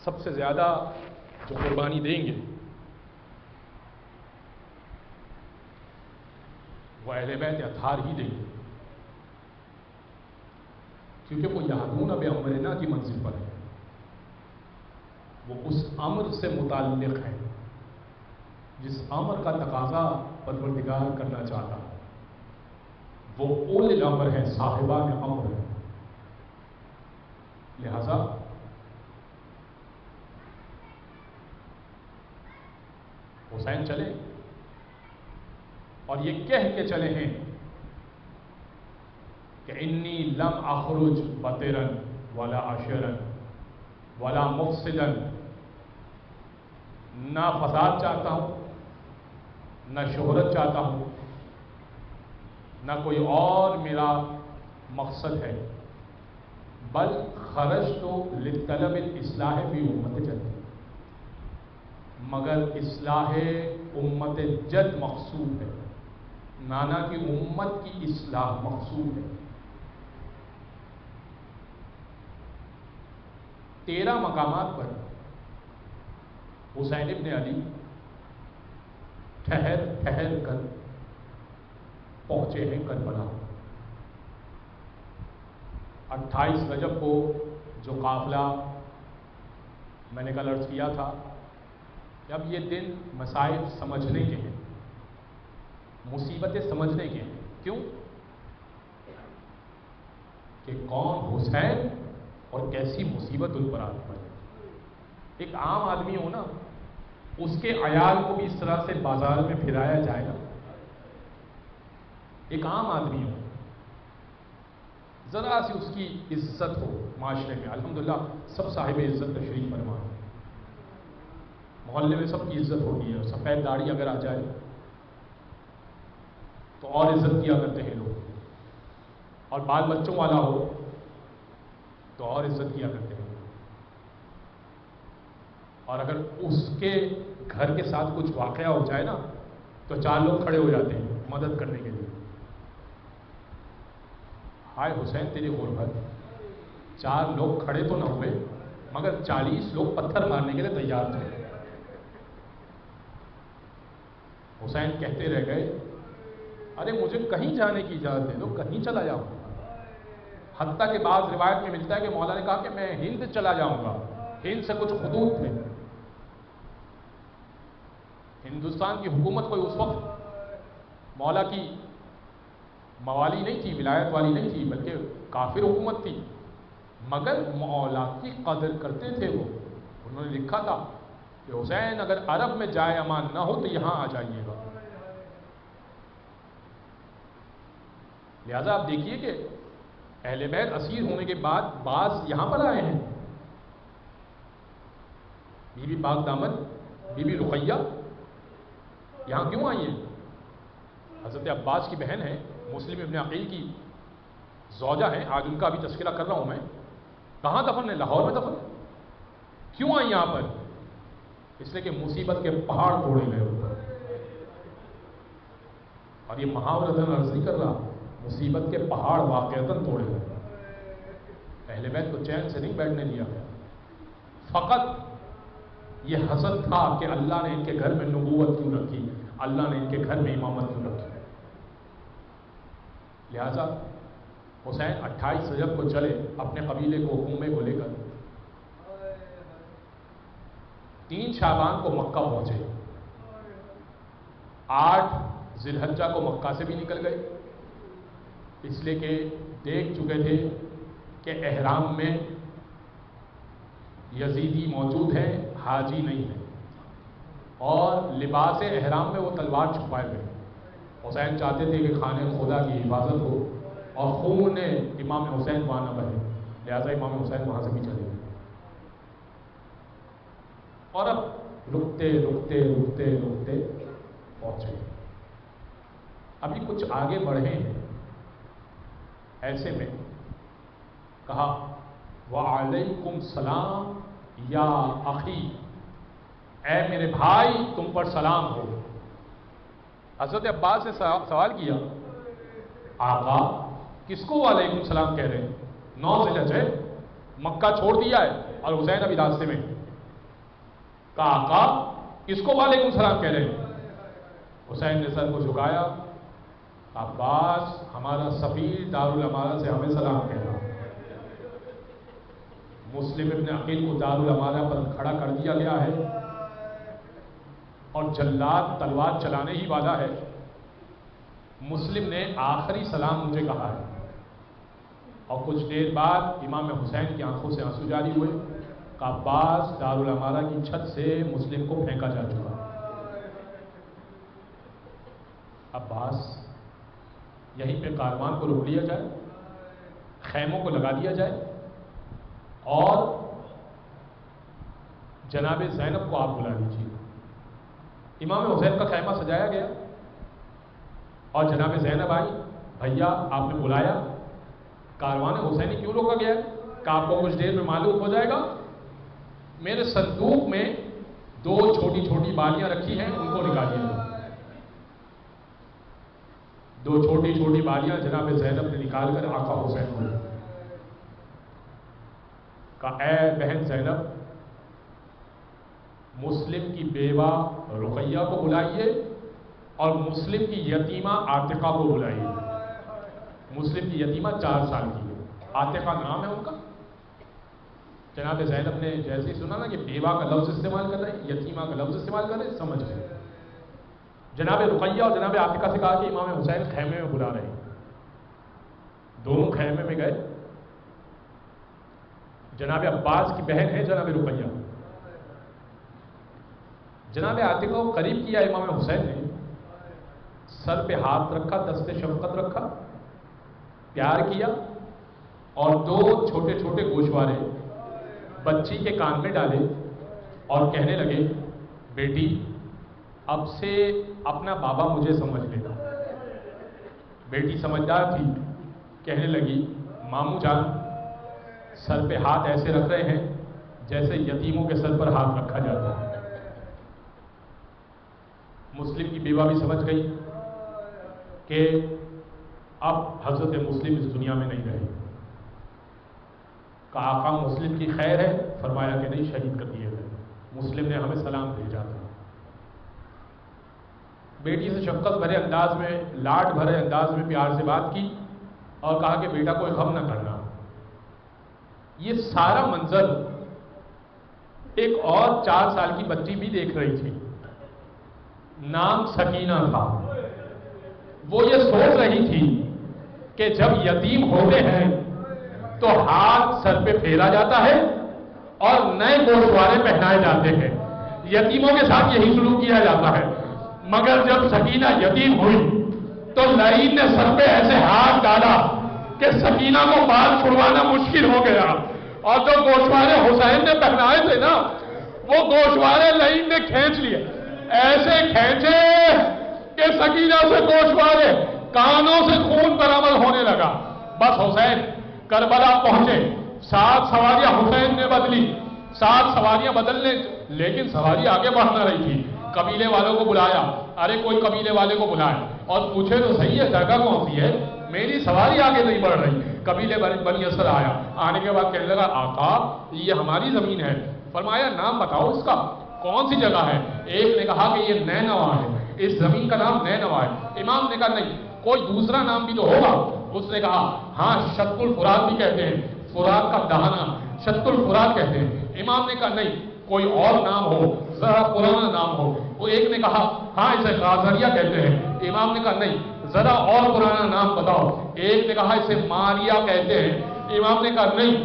سب سے زیادہ جو قربانی دیں گے وہ اہل بیت اطہار ہی دیں گے، کیونکہ وہ یہدون بامرنا کی منزل پر ہے، وہ اس امر سے متعلق ہے جس امر کا تقاضا پروردگار کرنا چاہتا ہے، وہ اول الامر ہے، صاحبان امر ہے۔ لہذا حسین چلے اور یہ کہہ کے چلے ہیں کہ انی لم اخرج بطرا ولا عشرا ولا مفسدا، نہ فساد چاہتا ہوں، نہ شہرت چاہتا ہوں، نہ کوئی اور میرا مقصد ہے، بل خرجت لطلب الاصلاح فی امت جد، مگر اصلاح امت جد مقصود ہے، نانا کی امت کی اصلاح مقصود ہے۔ 13 مقامات پر حسین ابن علی ٹھہر ٹھہر کر پہنچے ہیں کربلا۔ 28 رجب کو جو قافلہ میں نے کل عرض کیا تھا کہ اب یہ دن مسائل سمجھنے کے ہیں، مصیبتیں سمجھنے کے ہیں۔ کیوں؟ کہ کون حسین اور کیسی مصیبت ان پر آتی ہے۔ ایک عام آدمی ہو نا، اس کے عیال کو بھی اس طرح سے بازار میں پھرایا جائے گا؟ ایک عام آدمی ہو، ذرا سی اس کی عزت ہو معاشرے میں، الحمدللہ سب صاحب عزت تشریف فرما، محلے میں سب کی عزت ہوتی ہے، سفید داڑھی اگر آ جائے تو اور عزت کیا کرتے ہیں لوگ، اور بال بچوں والا ہو تو اور عزت کیا کرتے ہیں، اور اگر اس کے گھر کے ساتھ کچھ واقعہ ہو جائے نا تو 4 لوگ کھڑے ہو جاتے ہیں مدد کرنے کے لیے۔ ہائے حسین تیری غربت، 4 لوگ کھڑے تو نہ ہوئے مگر 40 لوگ پتھر مارنے کے لیے تیار تھے۔ حسین کہتے رہ گئے ارے مجھے کہیں جانے کی اجازت دے دو، کہیں چلا جاؤں، حتیٰ کہ بعض روایت میں ملتا ہے کہ مولا نے کہا کہ میں ہند چلا جاؤں گا، ہند سے کچھ خطوط تھے، ہندوستان کی حکومت کوئی اس وقت مولا کی موالی نہیں تھی، ولایت والی نہیں تھی، بلکہ کافر حکومت تھی، مگر مولا کی قدر کرتے تھے وہ۔ انہوں نے لکھا تھا کہ حسین اگر عرب میں جائے امان نہ ہو تو یہاں آ جائیے گا۔ لہذا آپ دیکھیے کہ اہل بیت اسیر ہونے کے بعد بعض یہاں پر آئے ہیں، بی بی پاک دامن، بی بی رقیہ یہاں کیوں آئی ہیں؟ حضرت عباس کی بہن ہے، مسلم ابن عقیل کی زوجہ ہیں، آج ان کا بھی تذکرہ کر رہا ہوں میں۔ کہاں دفن ہے؟ لاہور میں دفن۔ کیوں آئی یہاں پر؟ اس لیے کہ مصیبت کے پہاڑ توڑے گئے اوپر، اور یہ محاورتاً عرض نہیں کر رہا، مصیبت کے پہاڑ واقعتاً توڑے گئے۔ اہل بیت کو چین سے نہیں بیٹھنے دیا گیا، فقط یہ حسد تھا کہ اللہ نے ان کے گھر میں نبوت کیوں رکھی، اللہ نے ان کے گھر میں امامت کیوں رکھی۔ لہذا حسین 28 رجب کو چلے اپنے قبیلے کو، حکومے کو لے کر، 3 شعبان کو مکہ پہنچے، 8 ذی الحجہ کو مکہ سے بھی نکل گئے، اس لیے کہ دیکھ چکے تھے کہ احرام میں یزیدی موجود ہیں، حاجی نہیں ہے، اور لباس احرام میں وہ تلوار چھپائے ہوئے۔ حسین چاہتے تھے کہ خانہ خدا کی حفاظت ہو اور خون امام حسین وہاں نہ بہے، لہذا امام حسین وہاں سے بھی چلے گئے، اور اب رکتے رکتے رکتے رکتے پہنچے۔ ابھی کچھ آگے بڑھے ہیں، ایسے میں کہا وعلیکم السلام یا اخی، اے میرے بھائی تم پر سلام ہو۔ حضرت عباس نے سوال کیا آقا کس کو وعلیکم السلام کہہ رہے ہیں؟ 9 ذی الحجہ ہے، مکہ چھوڑ دیا ہے اور حسین ابھی راستے میں۔ کہا آقا کس کو وعلیکم السلام کہہ رہے ہیں؟ حسین نے سر کو جھکایا، عباس ہمارا سفیر دارالامارہ سے ہمیں سلام کہہ رہا۔ مسلم ابن عقیل کو دارالامارہ پر کھڑا کر دیا گیا ہے اور جلاد تلوار چلانے ہی والا ہے۔ مسلم نے آخری سلام مجھے کہا ہے، اور کچھ دیر بعد امام حسین کی آنکھوں سے آنسو جاری ہوئے کہ عباس دارالامارہ کی چھت سے مسلم کو پھینکا جا چکا۔ عباس یہیں پہ کاروان کو روک لیا جائے، خیموں کو لگا دیا جائے، اور جناب زینب کو آپ بلا لیجیے۔ امام حسین کا خیمہ سجایا گیا اور جناب زینب آئی، بھیا آپ نے بلایا، کاروان حسینی کیوں روکا گیا ہے؟ کہ آپ کو کچھ دیر میں معلوم ہو جائے گا، میرے صندوق میں 2 چھوٹی چھوٹی بالیاں رکھی ہیں، ان کو نکالیے۔ 2 چھوٹی چھوٹی بالیاں جناب زینب نے نکال کر آقا حسین کو کہا، اے بہن زینب، مسلم کی بیوہ رقیہ کو بلائیے اور مسلم کی یتیمہ عاتقہ کو بلائیے۔ مسلم کی یتیمہ 4 سال کی ہے، عاتقہ نام ہے ان کا۔ جناب زینب نے جیسے ہی سنا نا کہ بیوہ کا لفظ استعمال کر رہے ہیں، یتیمہ کا لفظ استعمال کر رہے ہیں، سمجھ گئے۔ جناب رقیہ اور جناب عاتقہ سے کہا کہ امام حسین خیمے میں بلا رہے ہیں۔ دونوں خیمے میں گئے۔ جناب عباس کی بہن ہے جناب رقیہ، جناب عاتقہ کو قریب کیا امام حسین نے، سر پہ ہاتھ رکھا، دست شفقت رکھا، پیار کیا، اور 2 چھوٹے چھوٹے گوشوارے بچی کے کان میں ڈالے اور کہنے لگے، بیٹی اب سے اپنا بابا مجھے سمجھ لینا۔ بیٹی سمجھدار تھی، کہنے لگی، ماموں جان سر پہ ہاتھ ایسے رکھ رہے ہیں جیسے یتیموں کے سر پر ہاتھ رکھا جاتا ہے۔ مسلم کی بیوہ بھی سمجھ گئی کہ اب حضرت مسلم اس دنیا میں نہیں رہے۔ کہا آقا مسلم کی خیر ہے؟ فرمایا کہ نہیں، شہید کر دیے گئے۔ مسلم نے ہمیں سلام بھیجا تھا۔ بیٹی سے شفقت بھرے انداز میں، لاڈ بھرے انداز میں پیار سے بات کی اور کہا کہ بیٹا کوئی غم نہ کرنا۔ یہ سارا منظر ایک اور 4 سال کی بچی بھی دیکھ رہی تھی، نام سکینہ تھا۔ وہ یہ سوچ رہی تھی کہ جب یتیم ہوتے ہیں تو ہاتھ سر پہ پھیرا جاتا ہے اور نئے گوشوارے پہنائے جاتے ہیں، یتیموں کے ساتھ یہی سلوک کیا جاتا ہے۔ مگر جب سکینہ یتیم ہوئی تو لعین نے سر پہ ایسے ہاتھ ڈالا کہ سکینہ کو بال چھڑوانا مشکل ہو گیا، اور جو گوشوارے حسین نے پہنائے تھے نا، وہ گوشوارے لعین نے کھینچ لیے، ایسے کھینچے کہ سکینہ سے گوشوارے کانوں سے خون برآمد ہونے لگا۔ بس حسین کربلا پہنچے، 7 سواریاں حسین نے بدلی، 7 سواریاں بدلنے، لیکن سواری آگے بڑھ نہ رہی تھی۔ قبیلے والوں کو بلایا، ارے کوئی قبیلے والے کو بلائے اور پوچھے تو صحیح ہے جگہ کون سی ہے، میری سواری آگے نہیں بڑھ رہی۔ قبیلے بنی اسد آیا، آنے کے بعد کہنے لگا آقا یہ ہماری زمین ہے۔ فرمایا نام بتاؤ اس کا، کون سی جگہ ہے؟ ایک نے کہا کہ یہ نینوا ہے، اس زمین کا نام نینوا ہے۔ امام نے کہا نہیں، کوئی دوسرا نام بھی تو ہوگا۔ اس نے کہا ہاں شط الفرات بھی کہتے ہیں، فرات کا دہنا شط الفرات کہتے ہیں۔ امام نے کہا نہیں، کوئی اور نام ہو، ذرا پرانا نام ہو۔ وہ ایک نے کہا ہاں اسے غازریہ کہتے ہیں۔ امام نے کہا نہیں، ذرا اور پرانا نام بتاؤ۔ ایک نے کہا اسے ماریا کہتے ہیں۔ امام نے کہا نہیں،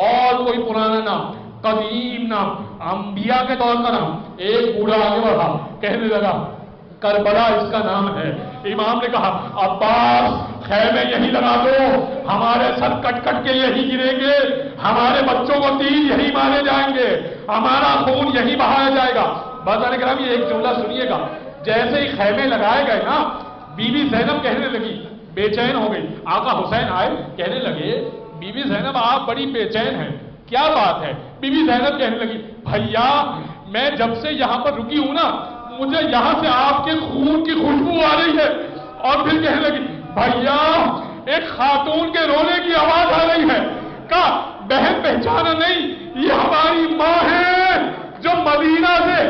اور کوئی پرانا نام، قدیم نام، انبیاء کے دور کا نام۔ ایک بوڑھا آگے بڑھا، کہنے لگا کربلا اس کا نام ہے۔ امام نے کہا عباس خیمے یہی لگا دو، ہمارے سر کٹ کٹ کے یہی گریں گے، ہمارے بچوں کو تیر یہی مارے جائیں گے، ہمارا خون یہی بہایا جائے گا۔ بازار کرام یہ ایک جملہ سنیے گا، جیسے ہی خیمے لگائے گئے نا، بی بی زینب کہنے لگی، بے چین ہو گئی۔ آقا حسین آئے، کہنے لگے بی بی زینب آپ بڑی بے چین ہیں، کیا بات ہے؟ بی بی زینب کہنے لگی بھیا میں جب سے یہاں پر رکی ہوں نا، مجھے یہاں سے آپ کے خون کی خوشبو آ رہی ہے۔ اور پھر کہنے لگی بھیا ایک خاتون کے رونے کی آواز آ رہی ہے۔ کہا بہن پہچانا نہیں، یہ ہماری ماں ہے جو مدینہ سے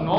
9